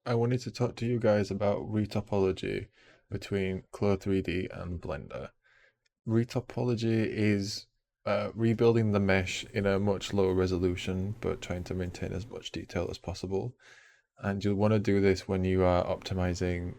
I wanted to talk to you guys about retopology between Clo3D and Blender. Retopology is rebuilding the mesh in a much lower resolution, but trying to maintain as much detail as possible. And you'll want to do this when you are optimizing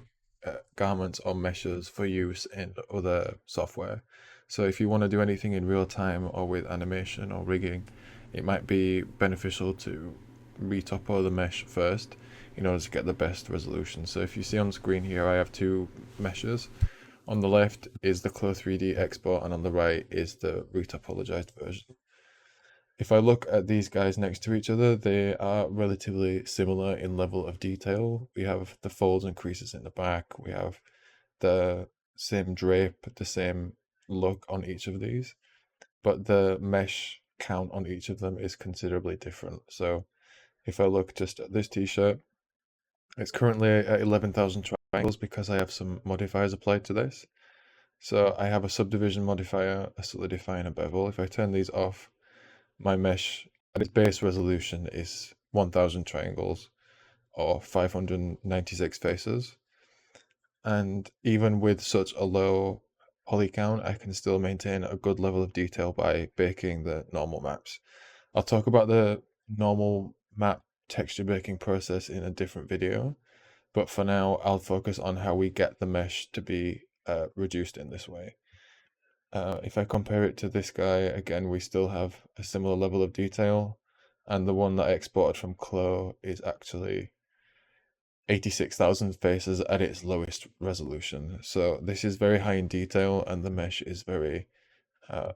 garments or meshes for use in other software. So if you want to do anything in real time or with animation or rigging, it might be beneficial to retopo the mesh first in order to get the best resolution. So if you see on screen here, I have two meshes. On the left is the Clo3D export, and on the right is the retopologized version. If I look at these guys next to each other, they are relatively similar in level of detail. We have the folds and creases in the back. We have the same drape, the same look on each of these, but the mesh count on each of them is considerably different. So if I look just at this t-shirt, it's currently at 11,000 triangles because I have some modifiers applied to this. So I have a subdivision modifier, a solidify, and a bevel. If I turn these off, my mesh at its base resolution is 1000 triangles or 596 faces. And even with such a low poly count, I can still maintain a good level of detail by baking the normal maps. I'll talk about the normal map texture baking process in a different video, but for now, I'll focus on how we get the mesh to be reduced in this way. If I compare it to this guy, again, we still have a similar level of detail, and the one that I exported from Clo is actually 86,000 faces at its lowest resolution. So this is very high in detail, and the mesh is very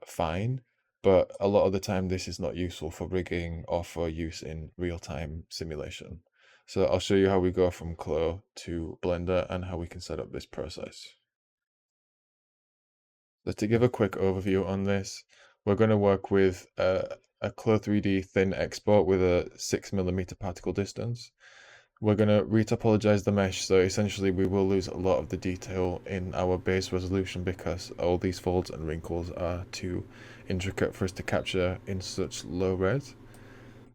fine, but a lot of the time this is not useful for rigging or for use in real-time simulation. So I'll show you how we go from Clo to Blender and how we can set up this process. So to give a quick overview on this, we're going to work with a Clo3D thin export with a 6mm particle distance. We're going to retopologize the mesh, so essentially we will lose a lot of the detail in our base resolution because all these folds and wrinkles are too intricate for us to capture in such low res.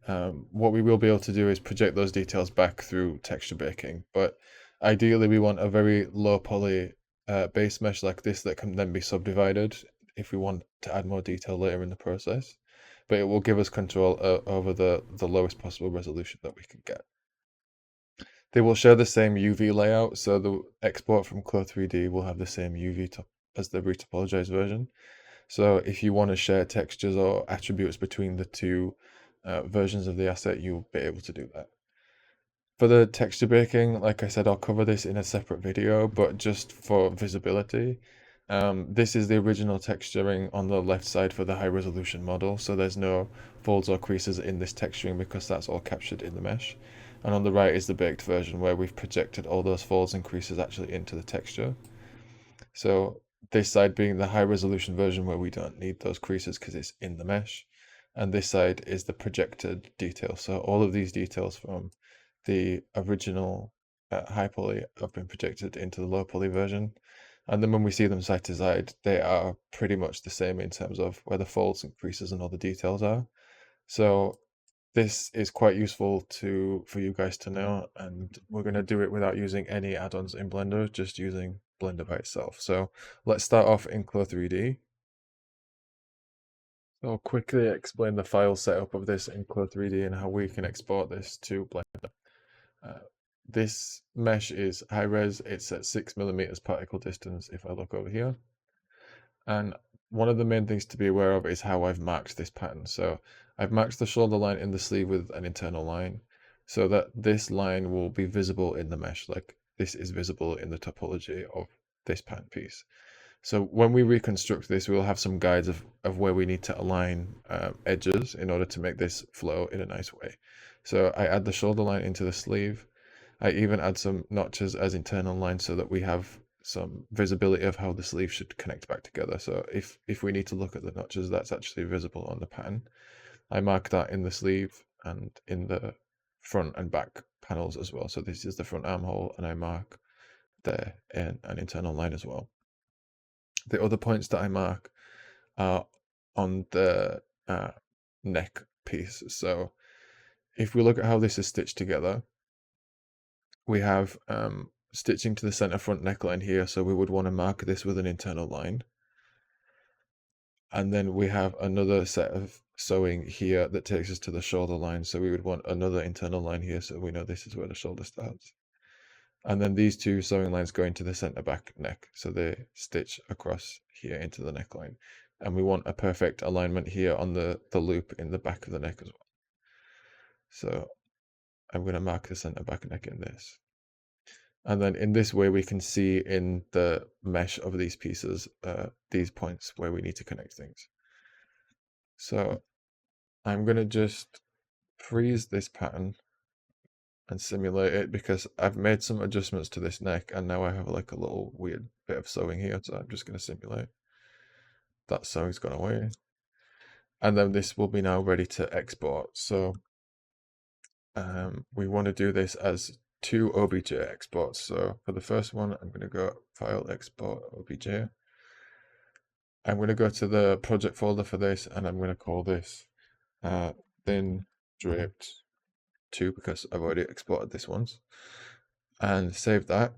What we will be able to do is project those details back through texture baking, but ideally we want a very low poly base mesh like this that can then be subdivided if we want to add more detail later in the process, but it will give us control over the lowest possible resolution that we can get. They will share the same UV layout, so the export from Clo3D will have the same UV top as the retopologized version. So if you want to share textures or attributes between the two versions of the asset, you'll be able to do that. For the texture baking, like I said, I'll cover this in a separate video, but just for visibility, this is the original texturing on the left side for the high resolution model, so there's no folds or creases in this texturing because that's all captured in the mesh. And on the right is the baked version where we've projected all those folds and creases actually into the texture. So this side being the high resolution version where we don't need those creases because it's in the mesh. And this side is the projected detail. So all of these details from the original high poly have been projected into the low poly version. And then when we see them side to side, they are pretty much the same in terms of where the folds and creases and all the details are. So this is quite useful for you guys to know, and we're going to do it without using any add-ons in Blender, just using Blender by itself. So let's start off in Clo3D. I'll quickly explain the file setup of this in Clo3D and how we can export this to Blender. This mesh is high res, it's at 6mm particle distance if I look over here. And one of the main things to be aware of is how I've marked this pattern. So I've marked the shoulder line in the sleeve with an internal line so that this line will be visible in the mesh, like this is visible in the topology of this pattern piece. So when we reconstruct this, we'll have some guides of where we need to align edges in order to make this flow in a nice way. So I add the shoulder line into the sleeve. I even add some notches as internal lines so that we have some visibility of how the sleeve should connect back together. So if we need to look at the notches, that's actually visible on the pattern. I mark that in the sleeve and in the front and back panels as well. So this is the front armhole, and I mark there in an internal line as well. The other points that I mark are on the neck piece. So if we look at how this is stitched together, we have stitching to the center front neckline here, so we would want to mark this with an internal line. And then we have another set of sewing here that takes us to the shoulder line, so we would want another internal line here so we know this is where the shoulder starts. And then these two sewing lines go into the center back neck, so they stitch across here into the neckline. And we want a perfect alignment here on the loop in the back of the neck as well. So I'm going to mark the center back neck in this. And then in this way, we can see in the mesh of these pieces, these points where we need to connect things. So I'm going to just freeze this pattern and simulate it because I've made some adjustments to this neck and now I have like a little weird bit of sewing here. So I'm just going to simulate. That sewing's gone away. And then this will be now ready to export. So we want to do this as 2 OBJ exports. So for the first one, I'm going to go File, Export, OBJ. I'm going to go to the project folder for this, and I'm going to call this thin draped 2 because I've already exported this once, and save that.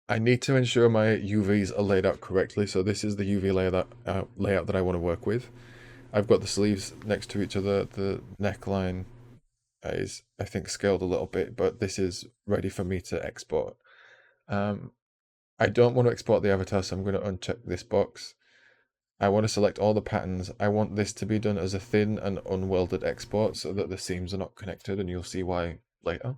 I need to ensure my UVs are laid out correctly. So this is the UV layout that I want to work with. I've got the sleeves next to each other. The neckline is, I think, scaled a little bit, but this is ready for me to export. I don't want to export the avatar, so I'm going to uncheck this box. I want to select all the patterns. I want this to be done as a thin and unwelded export so that the seams are not connected, and you'll see why later.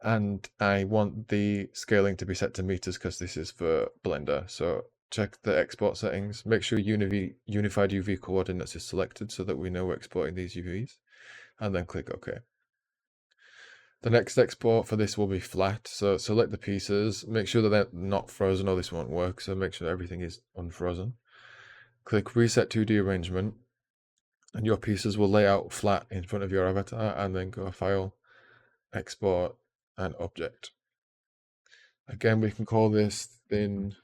And I want the scaling to be set to meters because this is for Blender. So check the export settings. Make sure Unified UV Coordinates is selected so that we know we're exporting these UVs. And then click OK. The next export for this will be flat. So select the pieces. Make sure that they're not frozen or this won't work. So make sure everything is unfrozen. Click Reset 2D Arrangement. And your pieces will lay out flat in front of your avatar. And then go File, Export, and Object. Again, we can call this thin,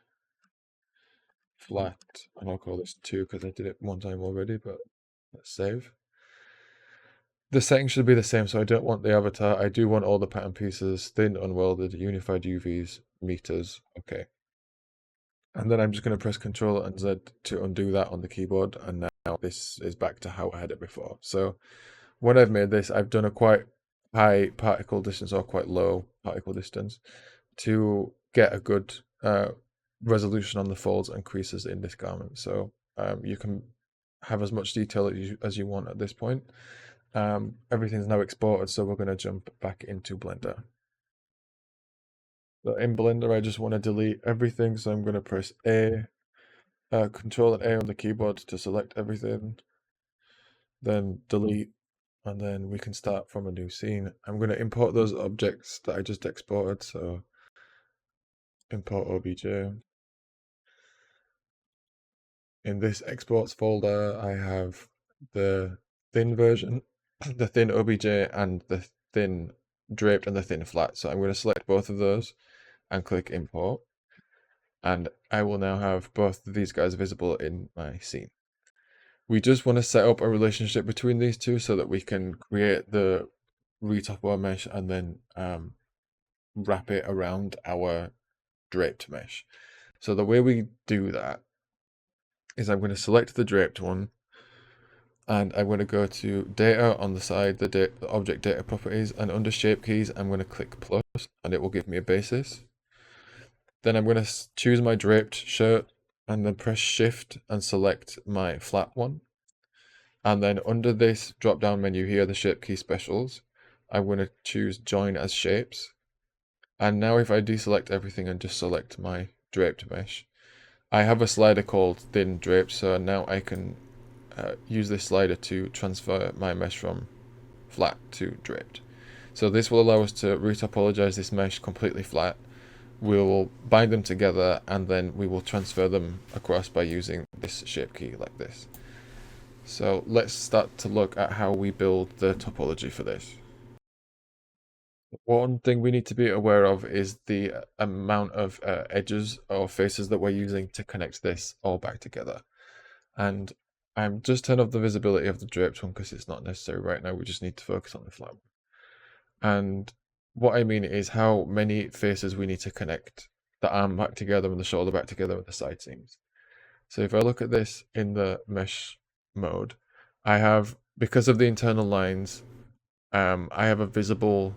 flat, and I'll call this 2 because I did it one time already, but let's save. The settings should be the same, so I don't want the avatar. I do want all the pattern pieces, thin, unwelded, unified UVs, meters, okay. And then I'm just going to press Ctrl and Z to undo that on the keyboard, and now this is back to how I had it before. So when I've made this, I've done a quite high particle distance or quite low particle distance to get a good resolution on the folds and creases in this garment. So you can have as much detail as you want at this point. Everything's now exported, so we're going to jump back into Blender. So in Blender, I just want to delete everything, so I'm going to press A, Control and A on the keyboard to select everything, then delete, and then we can start from a new scene. I'm going to import those objects that I just exported, so import OBJ. In this exports folder, I have the thin version, the thin OBJ, and the thin draped and the thin flat. So I'm going to select both of those and click import. And I will now have both of these guys visible in my scene. We just want to set up a relationship between these two so that we can create the retopo mesh and then wrap it around our draped mesh. So the way we do that is I'm going to select the draped one, and I'm going to go to data on the side, the object data properties, and under shape keys, I'm going to click plus, and it will give me a basis. Then I'm going to choose my draped shirt, and then press shift and select my flat one. And then under this drop down menu here, the shape key specials, I'm going to choose join as shapes. And now if I deselect everything and just select my draped mesh, I have a slider called thin draped, so now I can use this slider to transfer my mesh from flat to draped. So this will allow us to retopologize this mesh completely flat. We will bind them together and then we will transfer them across by using this shape key like this. So let's start to look at how we build the topology for this. One thing we need to be aware of is the amount of edges or faces that we're using to connect this all back together. And I'm just turn off the visibility of the draped one because it's not necessary right now. We just need to focus on the flat one. And what I mean is how many faces we need to connect the arm back together and the shoulder back together with the side seams. So if I look at this in the mesh mode, I have, because of the internal lines, I have a visible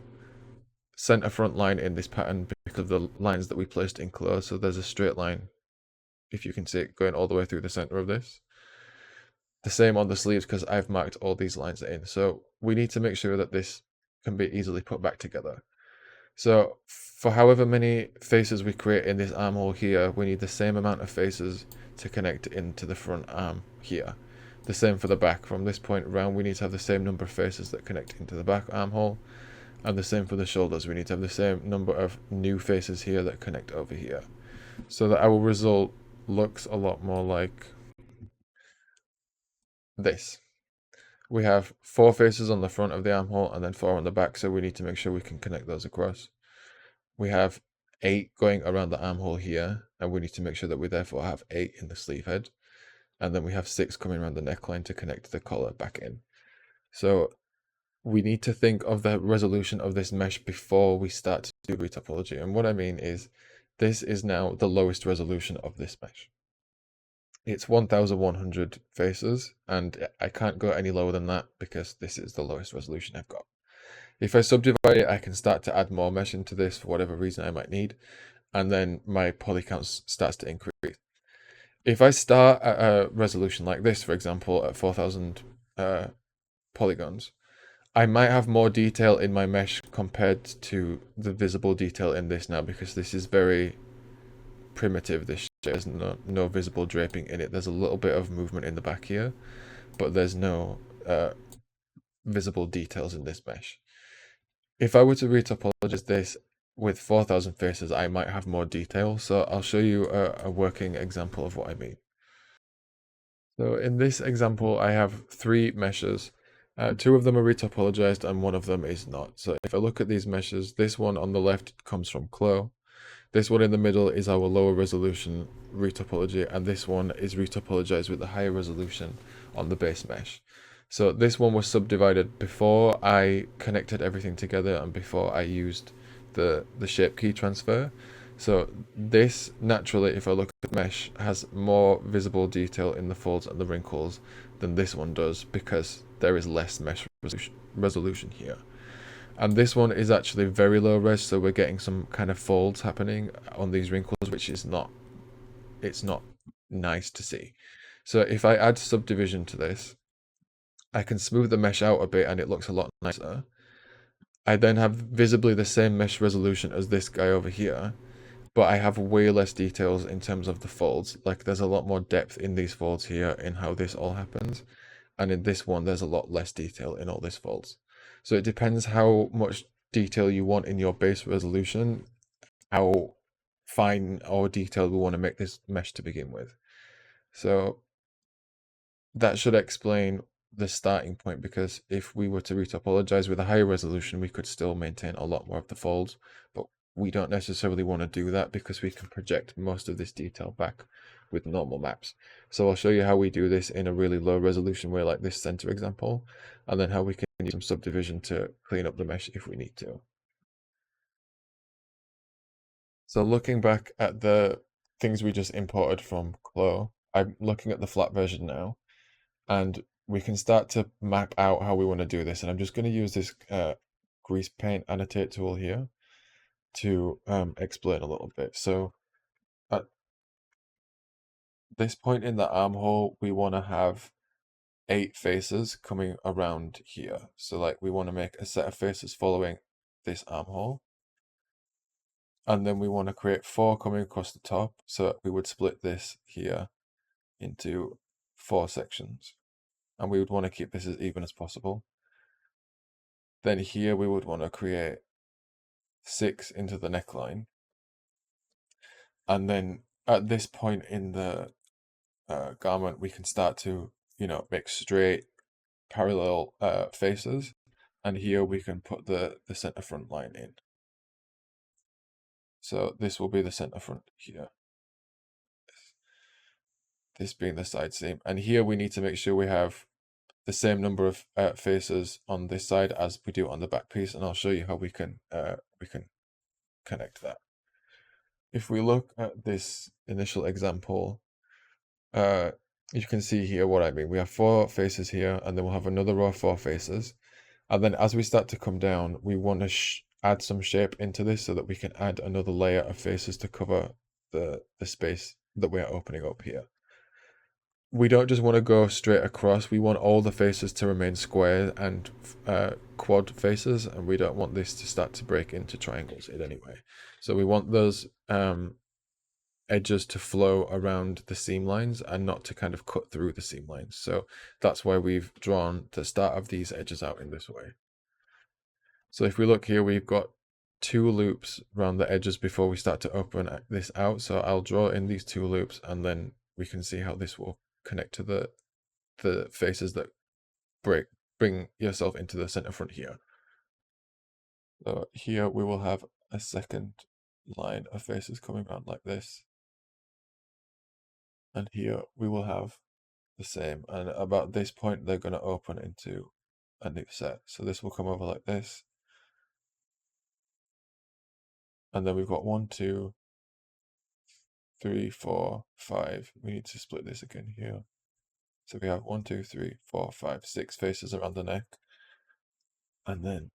center front line in this pattern because of the lines that we placed in Clo. So there's a straight line, if you can see it, going all the way through the center of this. The same on the sleeves because I've marked all these lines in. So we need to make sure that this can be easily put back together. So for however many faces we create in this armhole here, we need the same amount of faces to connect into the front arm here. The same for the back. From this point around, we need to have the same number of faces that connect into the back armhole. And the same for the shoulders. We need to have the same number of new faces here that connect over here. So that our result looks a lot more like this. We have 4 faces on the front of the armhole and then 4 on the back, so we need to make sure we can connect those across. We have 8 going around the armhole here, and we need to make sure that we therefore have 8 in the sleeve head. And then we have 6 coming around the neckline to connect the collar back in. So we need to think of the resolution of this mesh before we start to do retopology. And what I mean is, this is now the lowest resolution of this mesh. It's 1100 faces, and I can't go any lower than that because this is the lowest resolution I've got. If I subdivide it, I can start to add more mesh into this for whatever reason I might need, and then my poly count starts to increase. If I start at a resolution like this, for example, at 4000 polygons, I might have more detail in my mesh compared to the visible detail in this now, because this is very primitive. This there's no visible draping in it. There's a little bit of movement in the back here, but there's no visible details in this mesh. If I were to retopologize this with 4000 faces, I might have more detail. So I'll show you a working example of what I mean. So in this example, I have 3 meshes. 2 of them are retopologized and 1 of them is not. So if I look at these meshes, this one on the left comes from Clo. This one in the middle is our lower resolution retopology, and this one is retopologized with the higher resolution on the base mesh. So this one was subdivided before I connected everything together and before I used the shape key transfer. So this, naturally, if I look at mesh, has more visible detail in the folds and the wrinkles than this one does, because there is less mesh resolution here. And this one is actually very low res, so we're getting some kind of folds happening on these wrinkles, which is not, it's not nice to see. So if I add subdivision to this, I can smooth the mesh out a bit and it looks a lot nicer. I then have visibly the same mesh resolution as this guy over here, but I have way less details in terms of the folds. Like, there's a lot more depth in these folds here in how this all happens. And in this one, there's a lot less detail in all these folds. So it depends how much detail you want in your base resolution, how fine or detailed we want to make this mesh to begin with. So that should explain the starting point, because if we were to retopologize with a higher resolution, we could still maintain a lot more of the folds, but we don't necessarily want to do that because we can project most of this detail back with normal maps. So I'll show you how we do this in a really low resolution way, like this center example, and then how we can use some subdivision to clean up the mesh if we need to. So looking back at the things we just imported from Clo, I'm looking at the flat version now, and we can start to map out how we want to do this. And I'm just going to use this grease paint annotate tool here to explain a little bit. So at this point in the armhole, we want to have 8 faces coming around here. So like, we want to make a set of faces following this armhole. And then we want to create 4 coming across the top. So we would split this here into 4 sections. And we would want to keep this as even as possible. Then here we would want to create 6 into the neckline. And then at this point in the garment, we can start to, make straight parallel faces. And here we can put the center front line in. So this will be the center front here. This being the side seam. And here we need to make sure we have the same number of faces on this side as we do on the back piece. And I'll show you how we can we can connect that. If we look at this initial example, you can see here what I mean. We have 4 faces here, and then we'll have another row of 4 faces. And then as we start to come down, we want to add some shape into this so that we can add another layer of faces to cover the space that we're opening up here. We don't just want to go straight across. We want all the faces to remain square and quad faces, and we don't want this to start to break into triangles in any way. So we want those edges to flow around the seam lines and not to kind of cut through the seam lines. So that's why we've drawn the start of these edges out in this way. So if we look here, we've got 2 loops around the edges before we start to open this out. So I'll draw in these 2 loops, and then we can see how this will connect to the faces that bring yourself into the center front here. So here we will have a second line of faces coming around like this. And here we will have the same, and about this point they're going to open into a new set. So this will come over like this, and then we've got 1, 2, 3, 4, 5. We need to split this again here. So we have 1, 2, 3, 4, 5, 6 faces around the neck, and then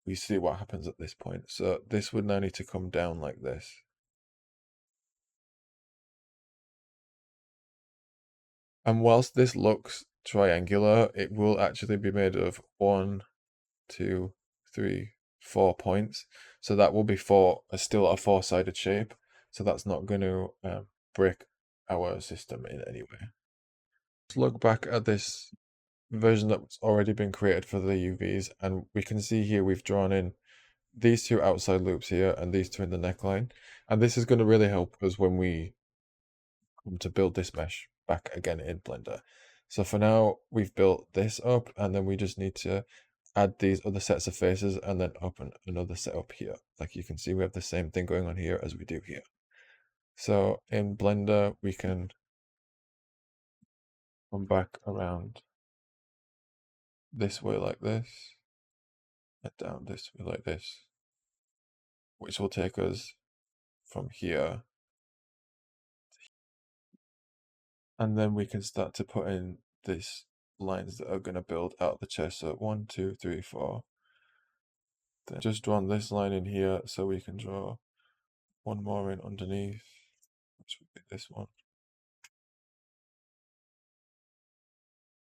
we see what happens at this point. So this would now need to come down like this. And whilst this looks triangular, it will actually be made of 1, 2, 3, 4 points. So that will be still a 4-sided shape. So that's not going to break our system in any way. Let's look back at this version that's already been created for the UVs, and we can see here we've drawn in these 2 outside loops here and these 2 in the neckline. And this is going to really help us when we come to build this mesh back again in Blender. So for now, we've built this up, and then we just need to add these other sets of faces and then open another setup here. Like you can see, we have the same thing going on here as we do here. So in Blender, we can come back around this way like this, and down this way like this, which will take us from here. And then we can start to put in these lines that are going to build out the chest. So 1, 2, 3, 4. Then just drawn this line in here, so we can draw one more in underneath, which would be this one.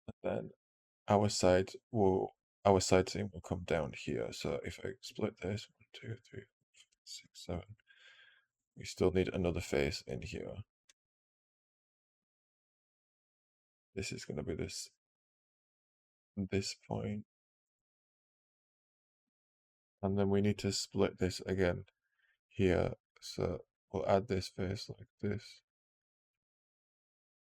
And then our side seam will come down here. So if I split this, 1, 2, 3, 4, 5, 6, 7, we still need another face in here. This is going to be this point. And then we need to split this again here. So we'll add this face like this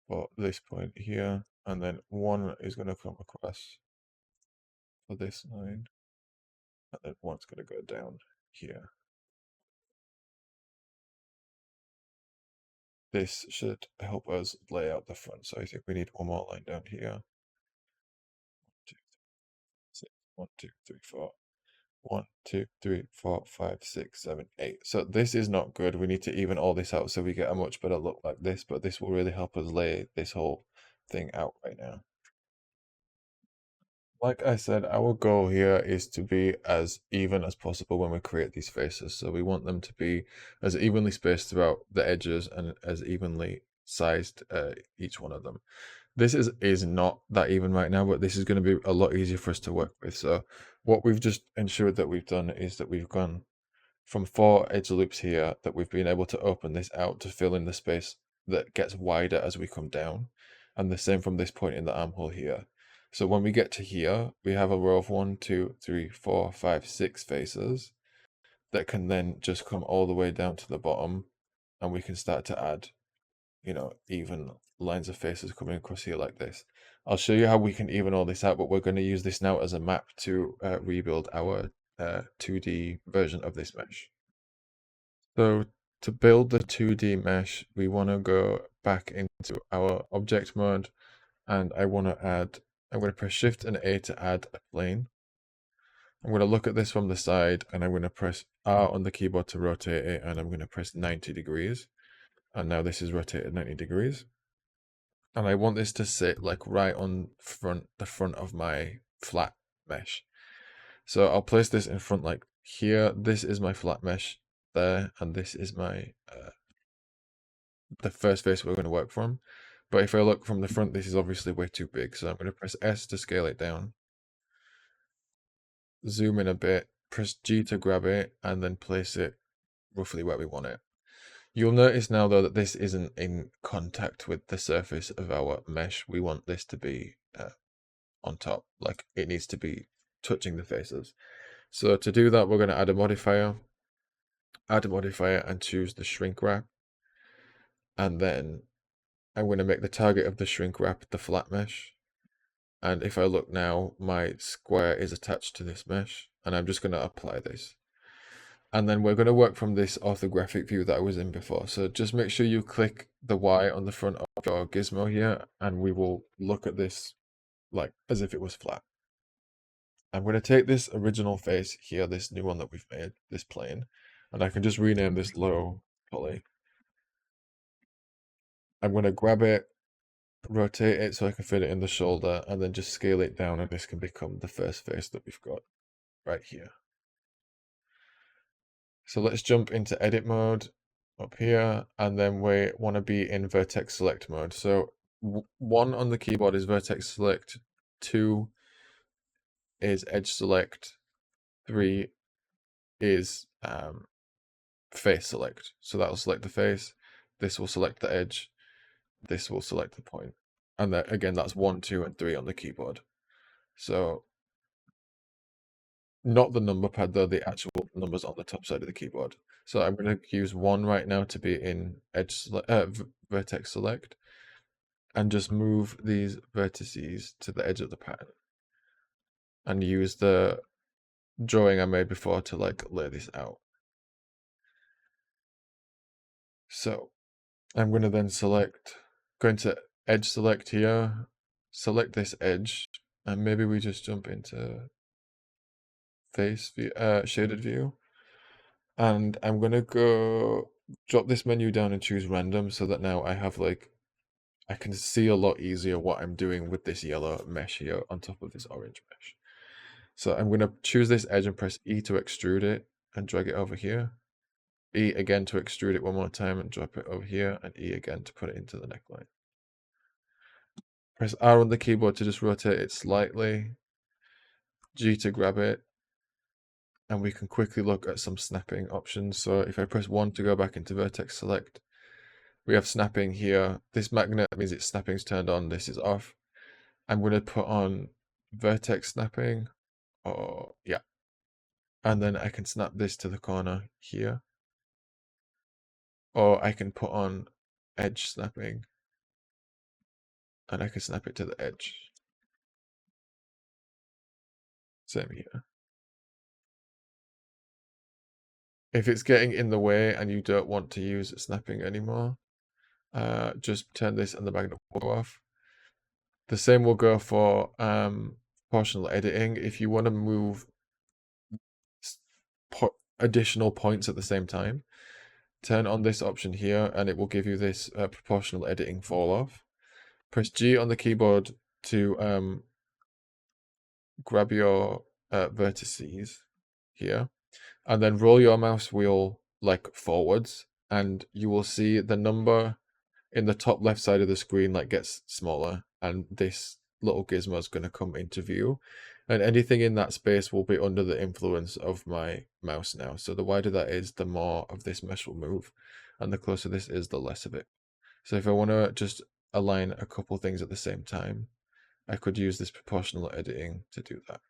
for this point here. And then 1 is going to come across for this line. And then 1's going to go down here. This should help us lay out the front. So I think we need one more line down here. 1, 2, 3, 4. 1, 2, 3, 4, 5, 6, 7, 8. So this is not good. We need to even all this out so we get a much better look like this, but this will really help us lay this whole thing out right now. Like I said, our goal here is to be as even as possible when we create these faces. So we want them to be as evenly spaced throughout the edges and as evenly sized each one of them. This is not that even right now, but this is going to be a lot easier for us to work with. So what we've just ensured that we've done is that we've gone from 4 edge loops here, that we've been able to open this out to fill in the space that gets wider as we come down. And the same from this point in the armhole here. So when we get to here, we have a row of 1, 2, 3, 4, 5, 6 faces that can then just come all the way down to the bottom, and we can start to add, even lines of faces coming across here like this. I'll show you how we can even all this out, but we're going to use this now as a map to rebuild our 2D version of this mesh. So to build the 2D mesh, we want to go back into our object mode, and I'm going to press Shift and A to add a plane. I'm going to look at this from the side, and I'm going to press R on the keyboard to rotate it, and I'm going to press 90 degrees. And now this is rotated 90 degrees. And I want this to sit like right on the front of my flat mesh. So I'll place this in front like here. This is my flat mesh there, and this is my the first face we're going to work from. But if I look from the front, this is obviously way too big. So I'm going to press S to scale it down. Zoom in a bit, press G to grab it, and then place it roughly where we want it. You'll notice now though that this isn't in contact with the surface of our mesh. We want this to be on top, like it needs to be touching the faces. So to do that, we're going to add a modifier and choose the shrink wrap. And then I'm going to make the target of the shrink wrap the flat mesh. And if I look now, my square is attached to this mesh, and I'm just going to apply this. And then we're going to work from this orthographic view that I was in before. So just make sure you click the Y on the front of your gizmo here, and we will look at this like as if it was flat. I'm going to take this original face here, this new one that we've made, this plane, and I can just rename this low poly. I'm going to grab it, rotate it so I can fit it in the shoulder, and then just scale it down, and this can become the first face that we've got right here. So let's jump into edit mode up here, and then we want to be in vertex select mode. So 1 on the keyboard is vertex select, 2 is edge select, 3 is face select. So that will select the face, this will select the edge, this will select the point. And then again, that's 1, 2, and 3 on the keyboard. So not the number pad though, the actual numbers on the top side of the keyboard. So I'm going to use 1 right now to be in vertex select, and just move these vertices to the edge of the pattern, and use the drawing I made before to like lay this out. So I'm going to then go into edge select here, select this edge, and maybe we just jump into face view, shaded view. And I'm going to go drop this menu down and choose random, so that now I have like, I can see a lot easier what I'm doing with this yellow mesh here on top of this orange mesh. So I'm going to choose this edge and press E to extrude it and drag it over here. E again to extrude it one more time and drop it over here, and E again to put it into the neckline. Press R on the keyboard to just rotate it slightly, G to grab it, and we can quickly look at some snapping options. So if I press 1 to go back into vertex select, we have snapping here. This magnet means its snapping's turned on, this is off. I'm going to put on vertex snapping, or yeah. And then I can snap this to the corner here. Or I can put on edge snapping, and I can snap it to the edge. Same here. If it's getting in the way and you don't want to use snapping anymore, just turn this and the magnet will go off. The same will go for proportional editing. If you want to move additional points at the same time, turn on this option here, and it will give you this proportional editing fall off. Press G on the keyboard to grab your vertices here, and then roll your mouse wheel like forwards, and you will see the number in the top left side of the screen like gets smaller, and this little gizmo is going to come into view, and anything in that space will be under the influence of my mouse now. So the wider that is, the more of this mesh will move, and the closer this is, the less of it. So if I want to just align a couple things at the same time, I could use this proportional editing to do that.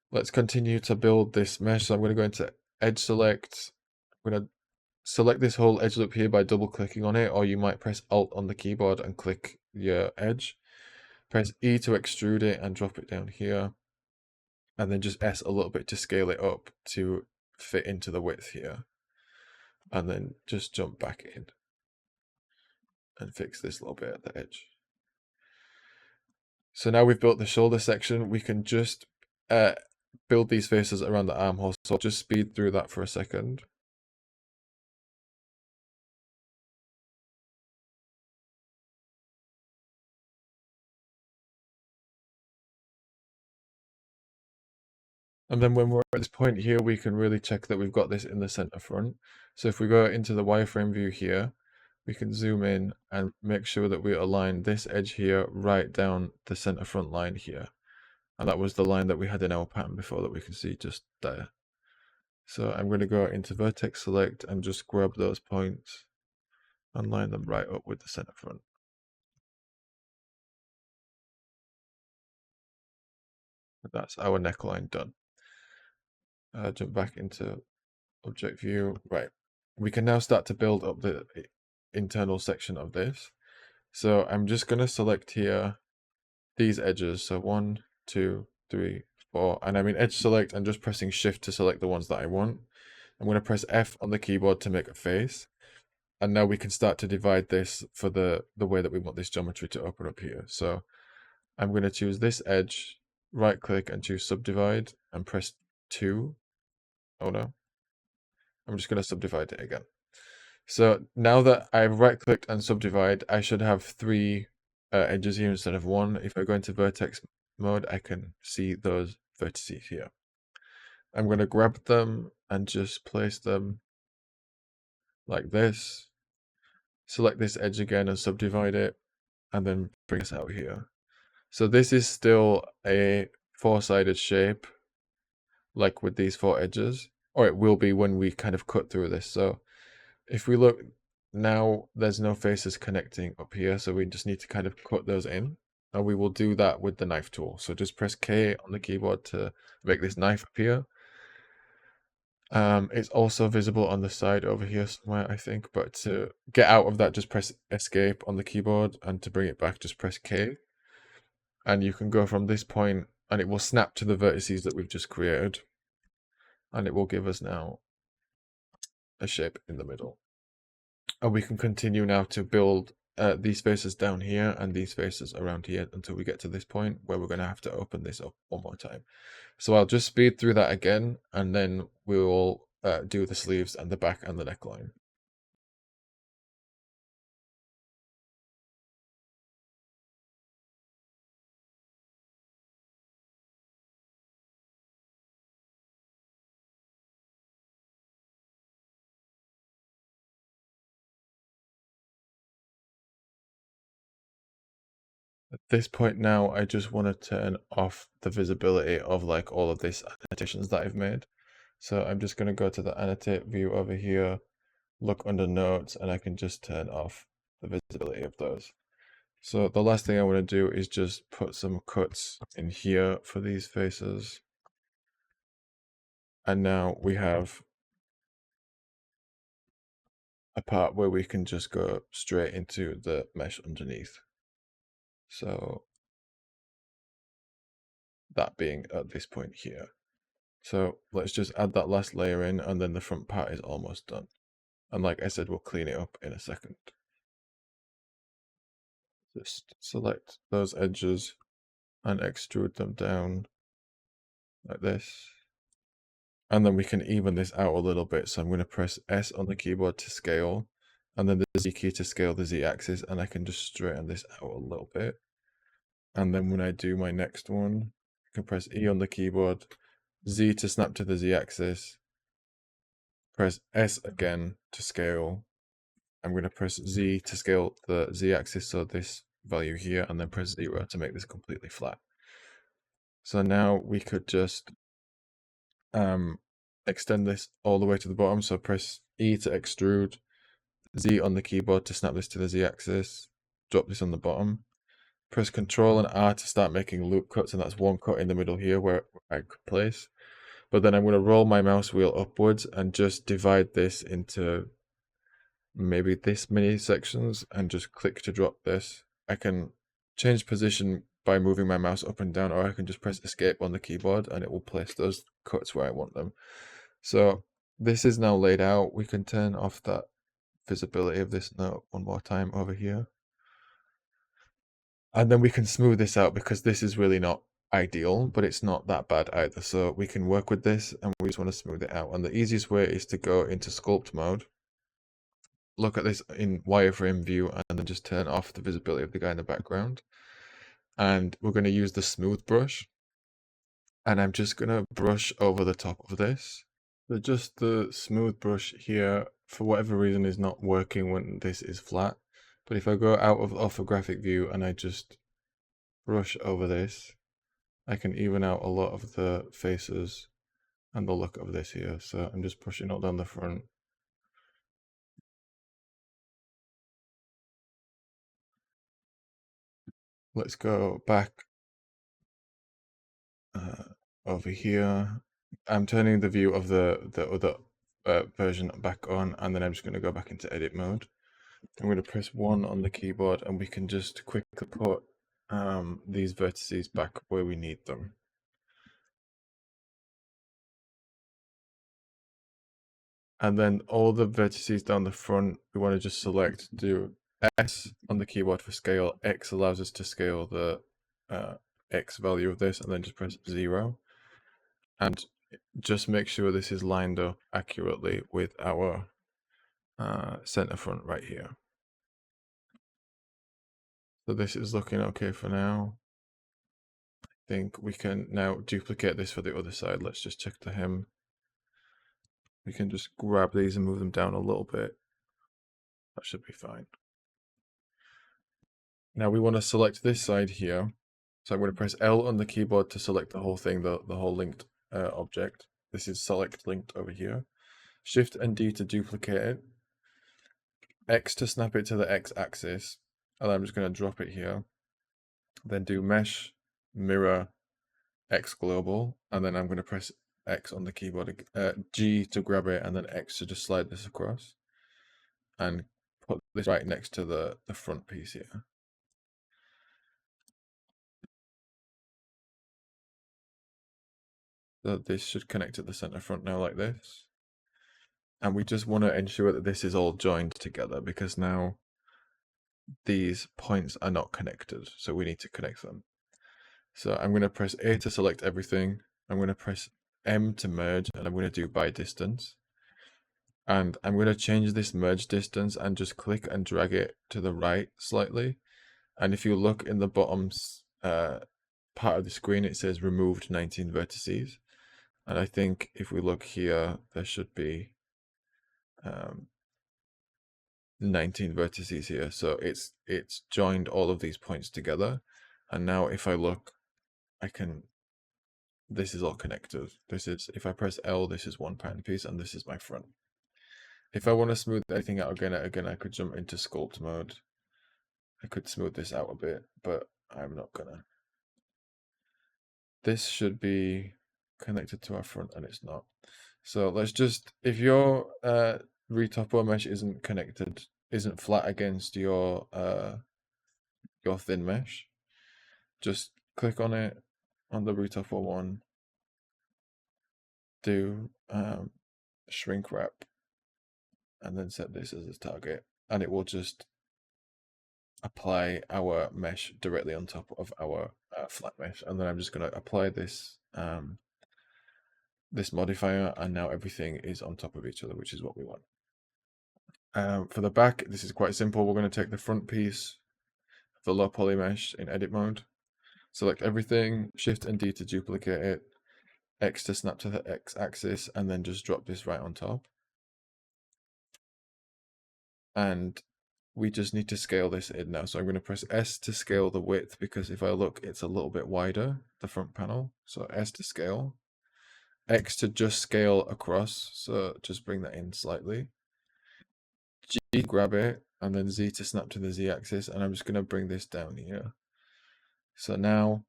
Let's continue to build this mesh. So I'm going to go into edge select. I'm going to select this whole edge loop here by double clicking on it, or you might press Alt on the keyboard and click your edge. Press E to extrude it and drop it down here. And then just S a little bit to scale it up to fit into the width here. And then just jump back in and fix this little bit at the edge. So now we've built the shoulder section, we can just build these faces around the armhole, so I'll just speed through that for a second. And then when we're at this point here, we can really check that we've got this in the center front. So if we go into the wireframe view here, we can zoom in and make sure that we align this edge here right down the center front line here. And that was the line that we had in our pattern before that we can see just there. So I'm going to go into Vertex Select and just grab those points and line them right up with the center front. That's our neckline done. Jump back into object view. Right. We can now start to build up the internal section of this. So I'm just going to select here these edges. So 1, 2, 3, 4. And I'm in edge select. I'm just pressing shift to select the ones that I want. I'm going to press F on the keyboard to make a face. And now we can start to divide this for the way that we want this geometry to open up here. So I'm going to choose this edge, right click and choose subdivide and press 2. Oh no. I'm just going to subdivide it again. So now that I've right clicked and subdivide, I should have 3 edges here instead of 1. If I go into vertex mode, I can see those vertices here. I'm going to grab them and just place them like this. Select this edge again and subdivide it, and then bring us out here. So this is still a 4-sided shape, like with these 4 edges, or it will be when we kind of cut through this. So if we look now, there's no faces connecting up here, so we just need to kind of cut those in, and we will do that with the knife tool. So just press K on the keyboard to make this knife appear. It's also visible on the side over here somewhere, I think, but to get out of that, just press escape on the keyboard, and to bring it back, just press K. And you can go from this point, and it will snap to the vertices that we've just created, and it will give us now a shape in the middle. And we can continue now to build these faces down here and these faces around here until we get to this point where we're going to have to open this up one more time. So I'll just speed through that again, and then we'll do the sleeves and the back and the neckline. At this point now, I just want to turn off the visibility of like all of these annotations that I've made. So I'm just going to go to the annotate view over here, look under notes, and I can just turn off the visibility of those. So the last thing I want to do is just put some cuts in here for these faces. And now we have a part where we can just go straight into the mesh underneath. So that being at this point here. So let's just add that last layer in, and then the front part is almost done. And like I said, we'll clean it up in a second. Just select those edges and extrude them down like this. And then we can even this out a little bit. So I'm going to press S on the keyboard to scale, and then the Z key to scale the Z axis, and I can just straighten this out a little bit. And then when I do my next one, I can press E on the keyboard, Z to snap to the Z axis, press S again to scale. I'm going to press Z to scale the Z axis, so this value here, and then press 0 to make this completely flat. So now we could just extend this all the way to the bottom. So press E to extrude, Z on the keyboard to snap this to the Z axis, drop this on the bottom, press Ctrl and R to start making loop cuts, and that's one cut in the middle here where I could place. But then I'm going to roll my mouse wheel upwards and just divide this into maybe this many sections and just click to drop this. I can change position by moving my mouse up and down, or I can just press escape on the keyboard and it will place those cuts where I want them. So this is now laid out. We can turn off that visibility of this note one more time over here. And then we can smooth this out because this is really not ideal, but it's not that bad either. So we can work with this and we just want to smooth it out. And the easiest way is to go into sculpt mode, look at this in wireframe view, and then just turn off the visibility of the guy in the background. And we're going to use the smooth brush. And I'm just going to brush over the top of this. So just the smooth brush here, for whatever reason, is not working when this is flat. But if I go out of orthographic view and I just brush over this, I can even out a lot of the faces and the look of this here. So I'm just pushing it down the front. Let's go back over here. I'm turning the view of the other version back on, and then I'm just going to go back into edit mode. I'm going to press 1 on the keyboard, and we can just quickly put these vertices back where we need them. And then all the vertices down the front, we want to just select, do S on the keyboard for scale. X allows us to scale the X value of this, and then just press 0. And just make sure this is lined up accurately with our center front right here. So this is looking okay for now. I think we can now duplicate this for the other side. Let's just check the hem. We can just grab these and move them down a little bit. That should be fine. Now we want to select this side here. So I'm going to press L on the keyboard to select the whole thing, the whole linked object. This is select linked over here. Shift and D to duplicate it. X to snap it to the X axis. And I'm just going to drop it here. Then do mesh, mirror, X global. And then I'm going to press X on the keyboard, G to grab it, and then X to just slide this across. And put this right next to the front piece here. So this should connect to the center front now like this. And we just want to ensure that this is all joined together, because now these points are not connected. So we need to connect them. So I'm going to press A to select everything. I'm going to press M to merge, and I'm going to do by distance. And I'm going to change this merge distance and just click and drag it to the right slightly. And if you look in the bottom part of the screen, it says removed 19 vertices. And I think if we look here, there should be 19 vertices here. So it's joined all of these points together. And now if I look, this is all connected. This is, if I press L, this is one pattern piece, and this is my front. If I want to smooth anything out again, I could jump into sculpt mode. I could smooth this out a bit, but I'm not gonna. This should be connected to our front, and it's not. So let's just, if your retopo mesh isn't connected, isn't flat against your thin mesh, just click on it on the retopo one, do shrink wrap, and then set this as a target, and it will just apply our mesh directly on top of our flat mesh. And then I'm just going to apply this this modifier, and now everything is on top of each other, which is what we want. For the back, this is quite simple. We're going to take the front piece, the low poly mesh in edit mode, select everything, Shift and D to duplicate it, X to snap to the X axis, and then just drop this right on top. And we just need to scale this in now. So I'm going to press S to scale the width, because if I look, it's a little bit wider, the front panel. So S to scale, X to just scale across. So just bring that in slightly. G, grab it, and then Z to snap to the Z axis. And I'm just going to bring this down here. So now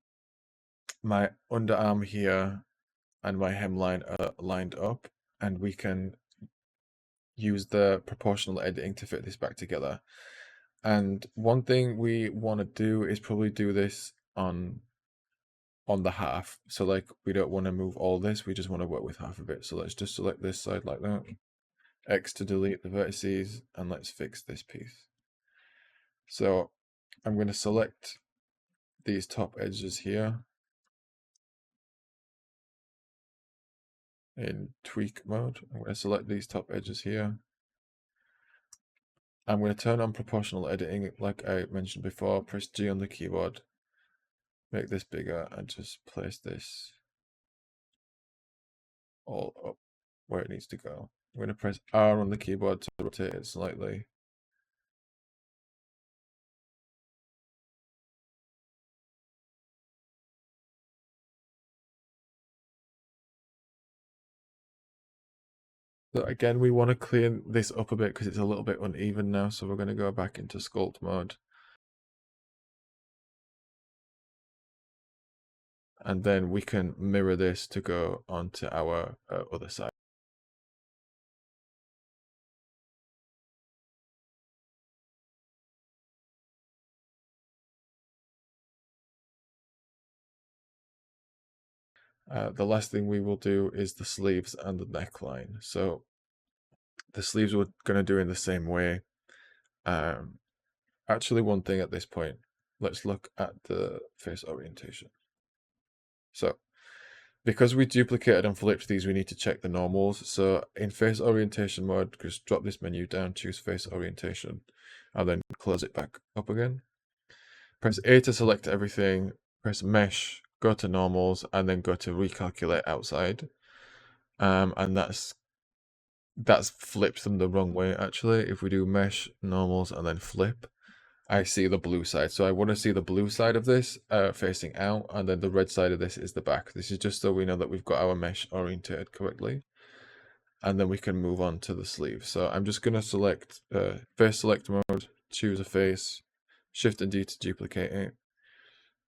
my underarm here and my hemline are lined up, and we can use the proportional editing to fit this back together. And one thing we want to do is probably do this on the half. So like, we don't want to move all this, we just want to work with half of it. So let's just select this side like that, X to delete the vertices, and let's fix this piece. So I'm going to select these top edges here, in tweak mode. I'm going to select these top edges here. I'm going to turn on proportional editing like I mentioned before. Press G on the keyboard, make this bigger, and just place this all up where it needs to go. I'm going to press R on the keyboard to rotate it slightly. So again, we want to clean this up a bit because it's a little bit uneven now. So we're going to go back into sculpt mode. And then we can mirror this to go onto our other side. The last thing we will do is the sleeves and the neckline. So the sleeves we're going to do in the same way. Actually, one thing at this point, let's look at the face orientation. So because we duplicated and flipped these, we need to check the normals. So in face orientation mode, just drop this menu down, choose face orientation, and then close it back up again. Press A to select everything, press mesh, go to normals, and then go to recalculate outside. And that's flipped them the wrong way actually. If we do mesh, normals, and then flip, I see the blue side. So I want to see the blue side of this facing out, and then the red side of this is the back. This is just so we know that we've got our mesh orientated correctly. And then we can move on to the sleeve. So I'm just going to select face select mode, choose a face, Shift and D to duplicate it.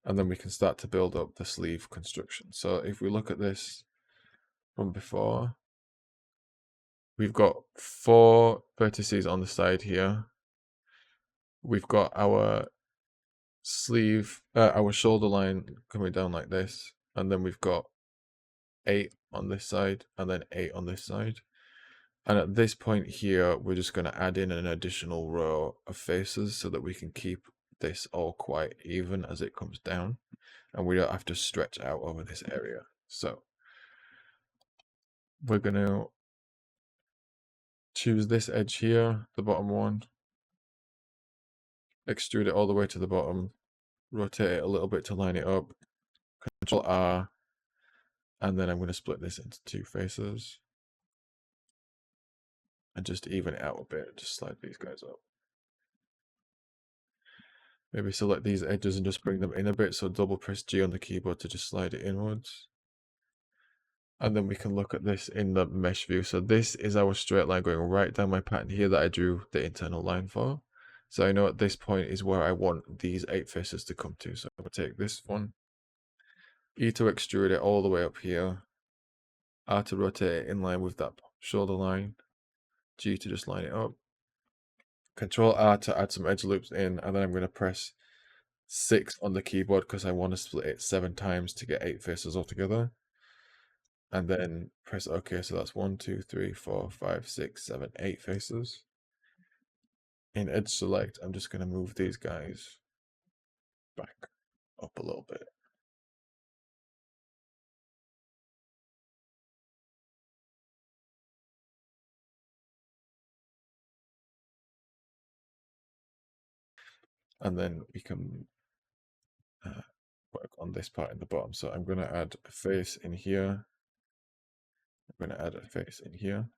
And then we can start to build up the sleeve construction. So if we look at this from before, we've got 4 vertices on the side here. We've got our sleeve, our shoulder line coming down like this, and then we've got 8 on this side, and then 8 on this side. And at this point here, we're just going to add in an additional row of faces so that we can keep this all quite even as it comes down, and we don't have to stretch out over this area. So we're going to choose this edge here, the bottom one, extrude it all the way to the bottom, rotate it a little bit to line it up, Control R, and then I'm going to split this into 2 faces and just even it out a bit, just slide these guys up. Maybe select these edges and just bring them in a bit, so double press G on the keyboard to just slide it inwards. And then we can look at this in the mesh view. So this is our straight line going right down my pattern here that I drew the internal line for. So I know at this point is where I want these 8 faces to come to. So I'm going to take this one, E to extrude it all the way up here, R to rotate it in line with that shoulder line, G to just line it up, Control R to add some edge loops in, and then I'm going to press 6 on the keyboard because I want to split it 7 times to get 8 faces altogether. And then press OK. So that's 1, 2, 3, 4, 5, 6, 7, 8 faces. In edge select, I'm just going to move these guys back up a little bit. And then we can work on this part in the bottom. So I'm going to add a face in here. I'm going to add a face in here.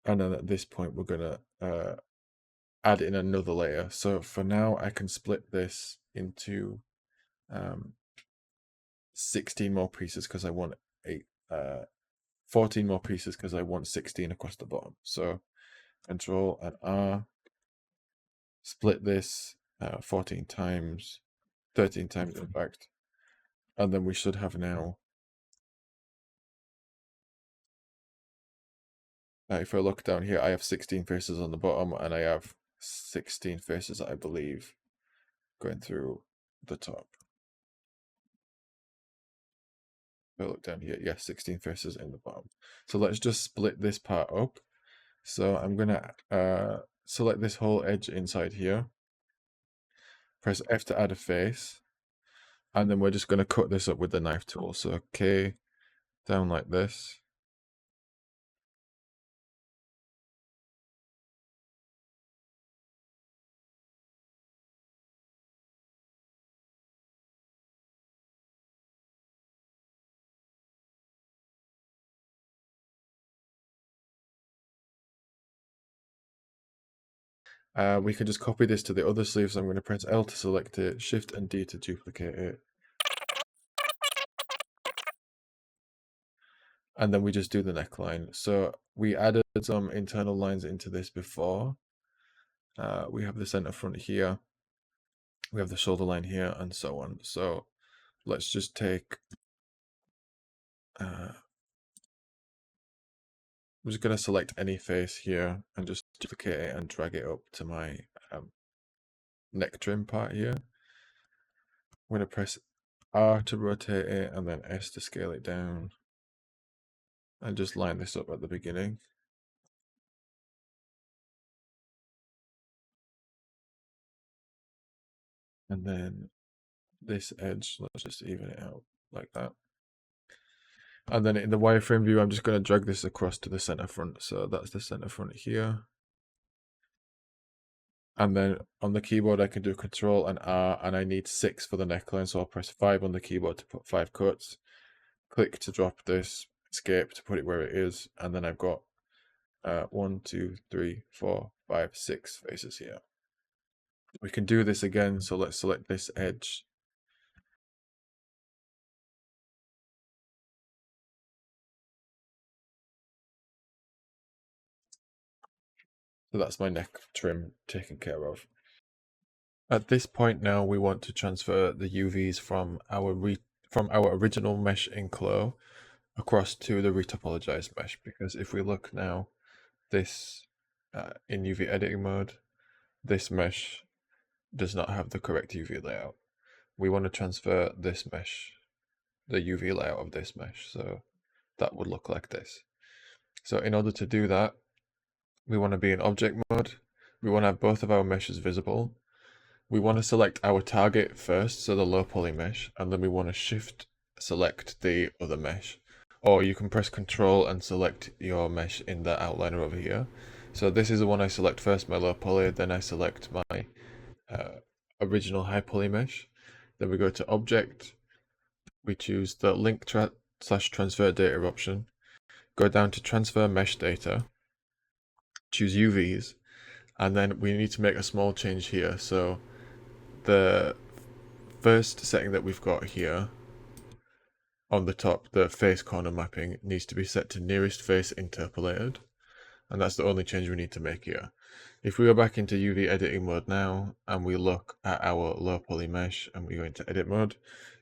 And then at this point, we're going to add in another layer. So for now, I can split this into 16 more pieces because I want 14 more pieces because I want 16 across the bottom. So Control and R, split this 14 times, 13 times in fact, and then we should have now, if I look down here, I have 16 faces on the bottom, and I have 16 faces, I believe, going through the top. If I look down here, yes, 16 faces in the bottom. So let's just split this part up. So I'm gonna select this whole edge inside here, press F to add a face, and then we're just going to cut this up with the knife tool. So K down like this. We can just copy this to the other sleeve, so I'm going to press L to select it, Shift and D to duplicate it. And then we just do the neckline. So we added some internal lines into this before. We have the center front here. We have the shoulder line here and so on. So let's just take, I'm just going to select any face here and just duplicate it and drag it up to my neck trim part here. I'm going to press R to rotate it and then S to scale it down. And just line this up at the beginning. And then this edge, let's just even it out like that. And then in the wireframe view, I'm just going to drag this across to the center front. So that's the center front here. And then on the keyboard, I can do Control and R, and I need 6 for the neckline. So I'll press 5 on the keyboard to put 5 cuts. Click to drop this, escape to put it where it is. And then I've got 1, 2, 3, 4, 5, 6 faces here. We can do this again. So let's select this edge. So that's my neck trim taken care of. At this point now, we want to transfer the UVs from our original mesh in Clo across to the retopologized mesh, because if we look now, this in UV editing mode, this mesh does not have the correct UV layout. We want to transfer this mesh, the UV layout of this mesh, so that would look like this. So in order to do that, we want to be in object mode. We want to have both of our meshes visible. We want to select our target first, so the low poly mesh, and then we want to shift select the other mesh. Or you can press Control and select your mesh in the outliner over here. So this is the one I select first, my low poly, then I select my original high poly mesh. Then we go to Object, we choose the link / transfer data option, go down to transfer mesh data, choose UVs, and then we need to make a small change here. So the first setting that we've got here on the top, the face corner mapping, needs to be set to nearest face interpolated, and that's the only change we need to make here. If we go back into UV editing mode now and we look at our low poly mesh and we go into edit mode,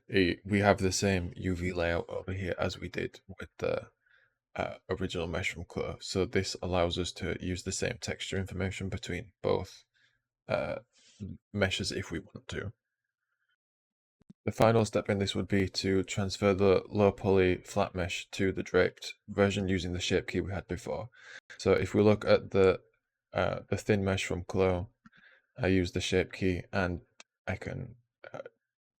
we have the same UV layout over here as we did with the original mesh from Clo. So this allows us to use the same texture information between both meshes if we want to. The final step in this would be to transfer the low poly flat mesh to the draped version using the shape key we had before. So if we look at the thin mesh from Clo, I use the shape key and I can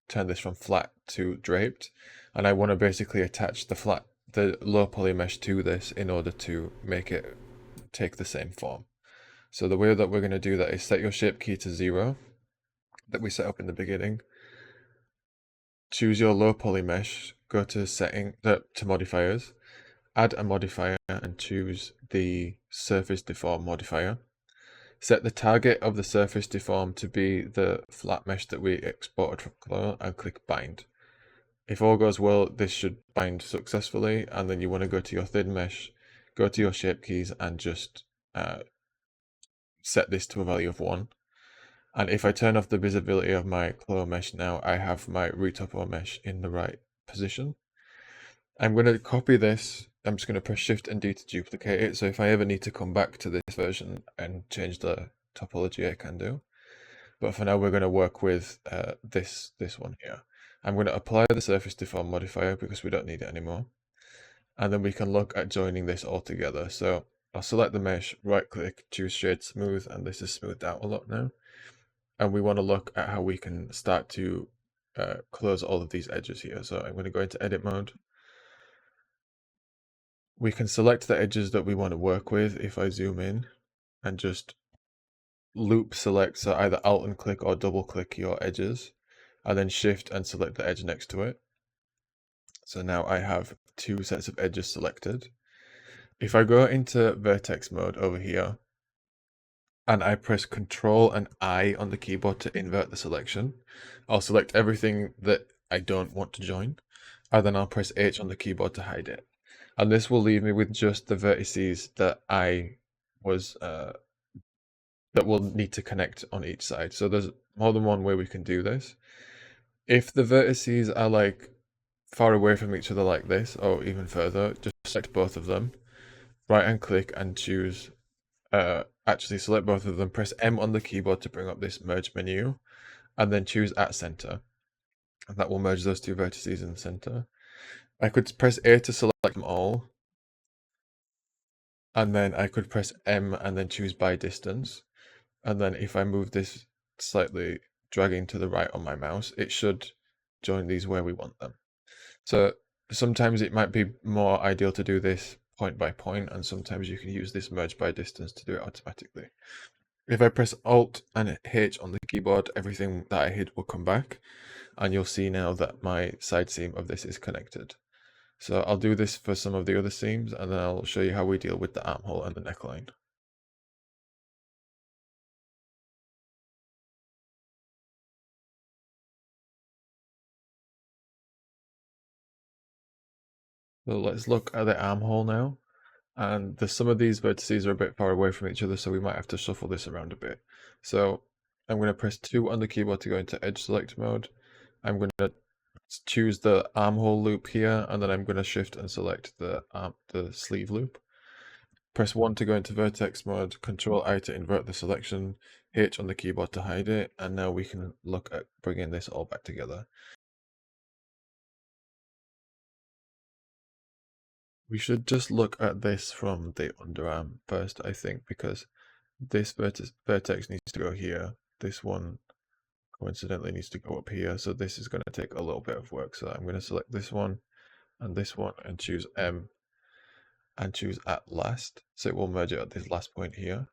turn this from flat to draped, and I want to basically attach the low poly mesh to this in order to make it take the same form. So the way that we're going to do that is set your shape key to 0 that we set up in the beginning. Choose your low poly mesh, go to to modifiers, add a modifier and choose the surface deform modifier. Set the target of the surface deform to be the flat mesh that we exported from Clo and click bind. If all goes well, this should bind successfully, and then you want to go to your thin mesh, go to your shape keys and just set this to a value of 1. And if I turn off the visibility of my Clo mesh now, I have my retopo mesh in the right position. I'm going to copy this. I'm just going to press Shift and D to duplicate it. So if I ever need to come back to this version and change the topology, I can do. But for now, we're going to work with this one here. I'm going to apply the surface deform modifier because we don't need it anymore. And then we can look at joining this all together. So I'll select the mesh, right click, choose shade smooth, and this is smoothed out a lot now. And we want to look at how we can start to close all of these edges here. So I'm going to go into edit mode. We can select the edges that we want to work with if I zoom in and just loop select, so either alt and click or double click your edges, and then shift and select the edge next to it. So now I have two sets of edges selected. If I go into vertex mode over here, and I press Ctrl and I on the keyboard to invert the selection, I'll select everything that I don't want to join, and then I'll press H on the keyboard to hide it. And this will leave me with just the vertices that that will need to connect on each side. So there's more than one way we can do this. If the vertices are like far away from each other like this, or even further, just select both of them, right hand click and choose, actually select both of them, press M on the keyboard to bring up this merge menu, and then choose at center. And that will merge those two vertices in the center. I could press A to select them all, and then I could press M and then choose by distance. And then if I move this slightly, dragging to the right on my mouse, it should join these where we want them. So sometimes it might be more ideal to do this point by point, and sometimes you can use this merge by distance to do it automatically. If I press Alt and H on the keyboard, everything that I hid will come back, and you'll see now that my side seam of this is connected. So I'll do this for some of the other seams, and then I'll show you how we deal with the armhole and the neckline. So let's look at the armhole now. And some of these vertices are a bit far away from each other, so we might have to shuffle this around a bit. So I'm going to press 2 on the keyboard to go into edge select mode. I'm going to choose the armhole loop here, and then I'm going to shift and select the sleeve loop. Press 1 to go into vertex mode, Ctrl I to invert the selection, H on the keyboard to hide it, and now we can look at bringing this all back together. We should just look at this from the underarm first, I think, because this vertex needs to go here. This one coincidentally needs to go up here, so this is going to take a little bit of work. So I'm going to select this one and choose M and choose at last. So it will merge it at this last point here.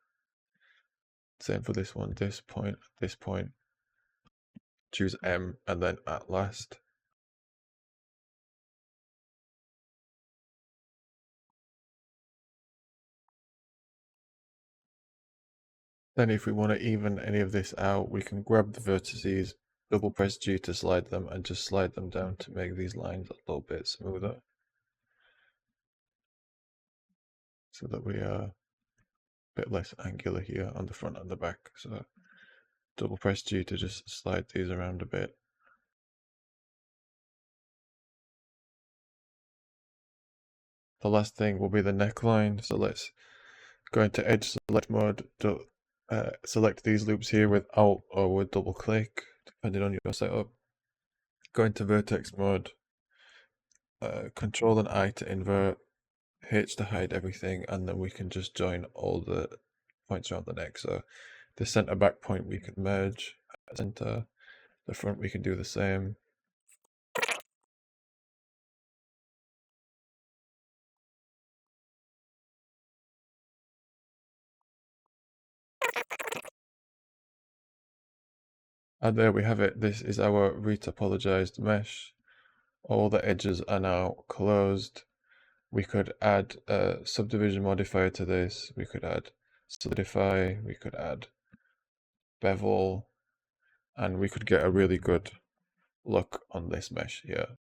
Same for this one, this point, choose M and then at last. Then if we want to even any of this out, we can grab the vertices, double press G to slide them, and just slide them down to make these lines a little bit smoother, so that we are a bit less angular here on the front and the back. So double press G to just slide these around a bit. The last thing will be the neckline. So let's go into edge select mode, select these loops here with Alt or with double click, depending on your setup. Go into vertex mode, Control and I to invert, H to hide everything, and then we can just join all the points around the neck. So the center back point we can merge at center, the front we can do the same. And there we have it. This is our retopologized mesh. All the edges are now closed. We could add a subdivision modifier to this. We could add solidify. We could add bevel. And we could get a really good look on this mesh here.